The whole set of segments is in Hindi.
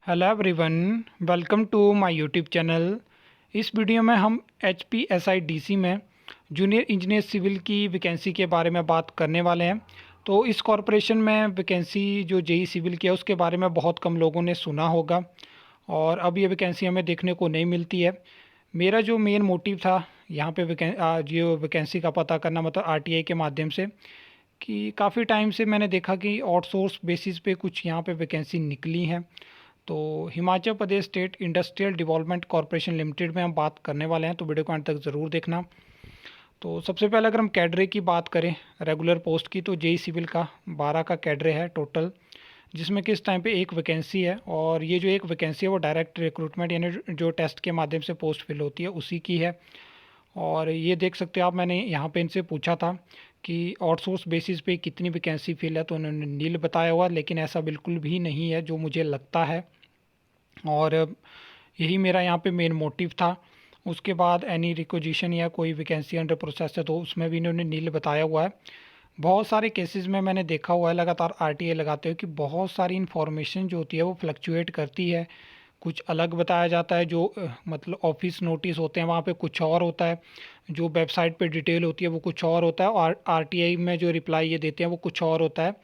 Hello everyone, welcome to my YouTube channel. इस वीडियो में हम HPSIDC में जूनियर इंजीनियर सिविल की वैकेंसी के बारे में बात करने वाले हैं। तो इस कॉरपोरेशन में वैकेंसी जो जेई सिविल की है उसके बारे में बहुत कम लोगों ने सुना होगा और अब ये वैकेंसी हमें देखने को नहीं मिलती है। मेरा जो मेन मोटिव था यहाँ पे जो वैकेंसी का पता करना, मतलब RTI के माध्यम से, कि काफ़ी टाइम से मैंने देखा कि आउटसोर्स बेसिस पे कुछ यहाँ पे वैकेंसी निकली हैं। तो Himachal Pradesh state industrial development corporation limited में हम बात करने वाले हैं, तो वीडियो को अंत तक ज़रूर देखना। तो सबसे पहले अगर हम कैडरे की बात करें रेगुलर पोस्ट की, तो जेई सिविल का 12 का कैडरे है टोटल, जिसमें कि इस टाइम पे एक वैकेंसी है। और ये जो एक वैकेंसी है वो डायरेक्ट रिक्रूटमेंट यानी जो टेस्ट के माध्यम से पोस्ट फिल होती है उसी की है। और ये देख सकते हो आप, मैंने यहाँ पे इनसे पूछा था कि आउटसोर्स बेसिस पे कितनी वैकेंसी फिल है, तो उन्होंने नील बताया हुआ, लेकिन ऐसा बिल्कुल भी नहीं है जो मुझे लगता है। और यही मेरा यहाँ पे मेन मोटिव था। उसके बाद एनी रिक्वेजिशन या कोई वैकेंसी अंडर प्रोसेस है तो उसमें भी इन्होंने नील बताया हुआ है। बहुत सारे केसेस में मैंने देखा हुआ है लगातार RTI लगाते हुए कि बहुत सारी इन्फॉर्मेशन जो होती है वो फ्लक्चुएट करती है। कुछ अलग बताया जाता है, जो मतलब ऑफिस नोटिस होते हैं वहाँ पे कुछ और होता है, जो वेबसाइट पे डिटेल होती है वो कुछ और होता है, और RTI में जो रिप्लाई ये देते हैं वो कुछ और होता है।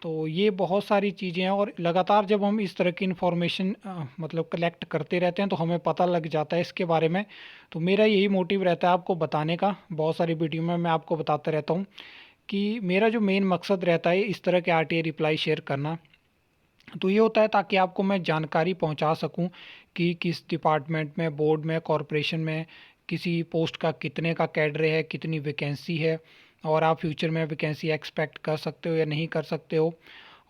तो ये बहुत सारी चीज़ें हैं और लगातार जब हम इस तरह की इन्फॉर्मेशन मतलब कलेक्ट करते रहते हैं तो हमें पता लग जाता है इसके बारे में। तो मेरा यही मोटिव रहता है आपको बताने का। बहुत सारी वीडियो में मैं आपको बताता रहता हूँ कि मेरा जो मेन मकसद रहता है इस तरह के RTI रिप्लाई शेयर करना। तो ये होता है ताकि आपको मैं जानकारी पहुंचा सकूं कि किस डिपार्टमेंट में, बोर्ड में, कॉरपोरेशन में किसी पोस्ट का कितने का कैडरे है, कितनी वैकेंसी है, और आप फ्यूचर में वैकेंसी एक्सपेक्ट कर सकते हो या नहीं कर सकते हो।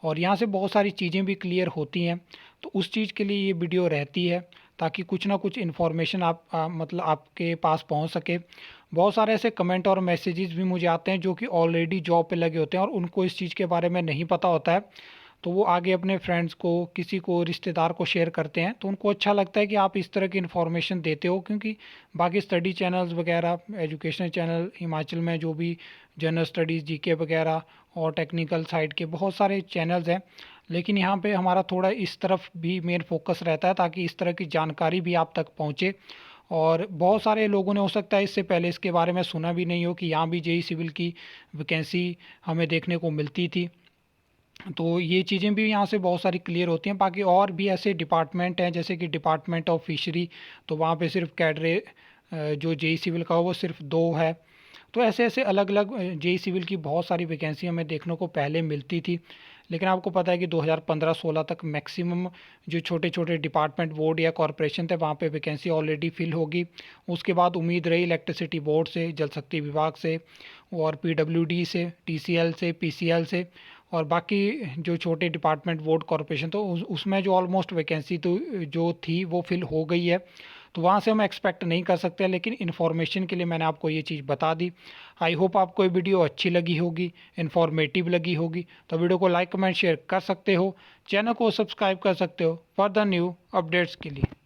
और यहाँ से बहुत सारी चीज़ें भी क्लियर होती हैं। तो उस चीज़ के लिए ये वीडियो रहती है ताकि कुछ ना कुछ इन्फॉर्मेशन मतलब आपके पास पहुँच सके। बहुत सारे ऐसे कमेंट और मैसेजेस भी मुझे आते हैं जो कि ऑलरेडी जॉब पे लगे होते हैं और उनको इस चीज़ के बारे में नहीं पता होता है। तो वो आगे अपने फ्रेंड्स को, किसी को, रिश्तेदार को शेयर करते हैं, तो उनको अच्छा लगता है कि आप इस तरह की इन्फॉर्मेशन देते हो। क्योंकि बाकी स्टडी चैनल्स वगैरह, एजुकेशनल चैनल हिमाचल में जो भी जनरल स्टडीज़, GK वगैरह और टेक्निकल साइड के बहुत सारे चैनल्स हैं, लेकिन यहाँ पे हमारा थोड़ा इस तरफ भी मेन फोकस रहता है ताकि इस तरह की जानकारी भी आप तक पहुँचे। और बहुत सारे लोगों ने हो सकता है इससे पहले इसके बारे में सुना भी नहीं हो कि यहाँ भी जेई सिविल की वैकेंसी हमें देखने को मिलती थी। तो ये चीज़ें भी यहाँ से बहुत सारी क्लियर होती हैं। बाकी और भी ऐसे डिपार्टमेंट हैं जैसे कि डिपार्टमेंट ऑफ फिशरी, तो वहाँ पे सिर्फ कैडरे जो जेई सिविल का हो वो सिर्फ 2 है। तो ऐसे ऐसे अलग अलग जेई सिविल की बहुत सारी वैकेंसी हमें देखने को पहले मिलती थी। लेकिन आपको पता है कि 2015-16 तक मैक्सिमम जो छोटे छोटे डिपार्टमेंट, बोर्ड या कॉरपोरेशन थे वहाँ पे वैकेंसी ऑलरेडी फिल होगी। उसके बाद उम्मीद रही इलेक्ट्रिसिटी बोर्ड से, जल शक्ति विभाग से, और PWD से, TCL से, PCL से, और बाकी जो छोटे डिपार्टमेंट, बोर्ड, कॉरपोरेशन, तो उसमें जो ऑलमोस्ट वैकेंसी तो जो थी वो फिल हो गई है। तो वहाँ से हम एक्सपेक्ट नहीं कर सकते, लेकिन इन्फॉर्मेशन के लिए मैंने आपको ये चीज़ बता दी। आई होप आपको ये वीडियो अच्छी लगी होगी, इन्फॉर्मेटिव लगी होगी। तो वीडियो को लाइक, कमेंट, शेयर कर सकते हो, चैनल को सब्सक्राइब कर सकते हो फर्दर न्यू अपडेट्स के लिए।